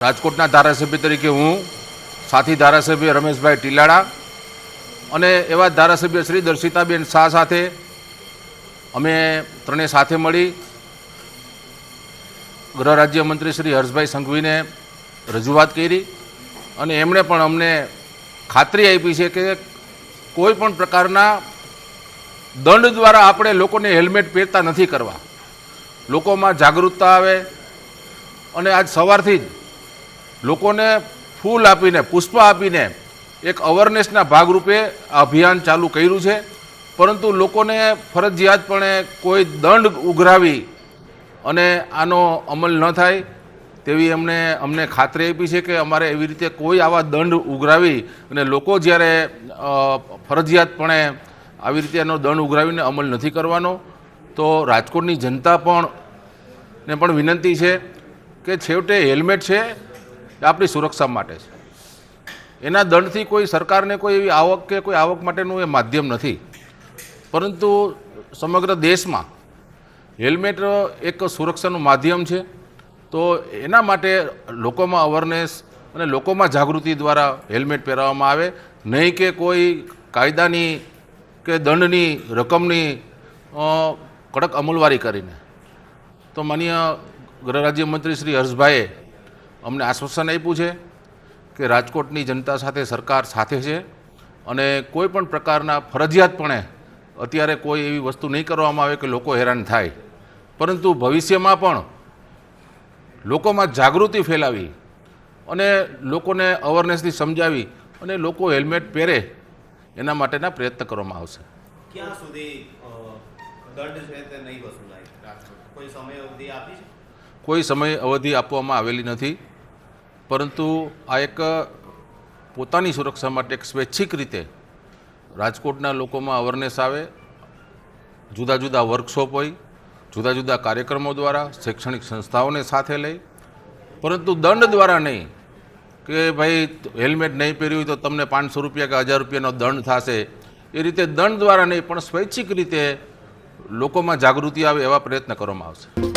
રાજકોટના ધારાસભ્ય તરીકે હું સાથી ધારાસભ્ય રમેશભાઈ ટીલાડા અને એવા ધારાસભ્ય શ્રી દર્શિતાબેન શાહ સાથે અમે ત્રણેય સાથે મળી ગૃહ રાજ્યમંત્રી શ્રી હર્ષભાઈ સંઘવીને રજૂઆત કરી અને એમણે પણ અમને ખાતરી આપી છે કે કોઈ પણ પ્રકારના દંડ દ્વારા આપણે લોકોને હેલ્મેટ પહેરતા નથી કરવા, લોકોમાં જાગૃતતા આવે અને આજ સવારથી જ લોકોને ફૂલ આપીને પુષ્પ આપીને એક અવેરનેસના ભાગરૂપે આ અભિયાન ચાલુ કર્યું છે. પરંતુ લોકોને ફરજિયાતપણે કોઈ દંડ ઉઘરાવી અને આનો અમલ ન થાય તેવી અમને ખાતરી આપી છે કે અમારે એવી રીતે કોઈ આવા દંડ ઉઘરાવી અને લોકો જ્યારે ફરજિયાતપણે આવી રીતે એનો દંડ ઉઘરાવીને અમલ નથી કરવાનો. તો રાજકોટની જનતા પણ વિનંતી છે કે છેવટે હેલ્મેટ છે એ આપણી સુરક્ષા માટે છે. એના દંડથી કોઈ સરકારને કોઈ એવી આવક કે કોઈ આવક માટેનું એ માધ્યમ નથી, પરંતુ સમગ્ર દેશમાં હેલ્મેટ એક સુરક્ષાનું માધ્યમ છે. તો એના માટે લોકોમાં અવેરનેસ અને લોકોમાં જાગૃતિ દ્વારા હેલ્મેટ પહેરાવવામાં આવે, નહીં કે કોઈ કાયદાની કે દંડની રકમની કડક અમલવારી કરીને. તો માનનીય ગૃહ રાજ્યમંત્રી શ્રી હર્ષભાઈએ અમને આશ્વાસન આપ્યું છે કે રાજકોટની જનતા સાથે સરકાર સાથે છે અને કોઈ પણ પ્રકારના ફરજિયાતપણે અત્યારે કોઈ એવી વસ્તુ નહીં કરવામાં આવે કે લોકો હેરાન થાય, પરંતુ ભવિષ્યમાં પણ લોકોમાં જાગૃતિ ફેલાવી અને લોકોને અવેરનેસથી સમજાવી અને લોકો હેલ્મેટ પહેરે એના માટેના પ્રયત્ન કરવામાં આવશે. ક્યાં સુધી દંડ છે તે નહીં વસૂલાય? કોઈ સમય અવધિ આપી છે? કોઈ સમય અવધિ આપવામાં આવેલી નથી, પરંતુ આ એક પોતાની સુરક્ષા માટે એક સ્વૈચ્છિક રીતે રાજકોટના લોકોમાં અવેરનેસ આવે, જુદા જુદા વર્કશોપ હોય, જુદા જુદા કાર્યક્રમો દ્વારા શૈક્ષણિક સંસ્થાઓને સાથે લઈ, પરંતુ દંડ દ્વારા નહીં કે ભાઈ હેલ્મેટ નહીં પહેર્યું તો તમને 500 રૂપિયા કે 1000 રૂપિયાનો દંડ થશે, એ રીતે દંડ દ્વારા નહીં પણ સ્વૈચ્છિક રીતે લોકોમાં જાગૃતિ આવે એવા પ્રયત્ન કરવામાં આવશે.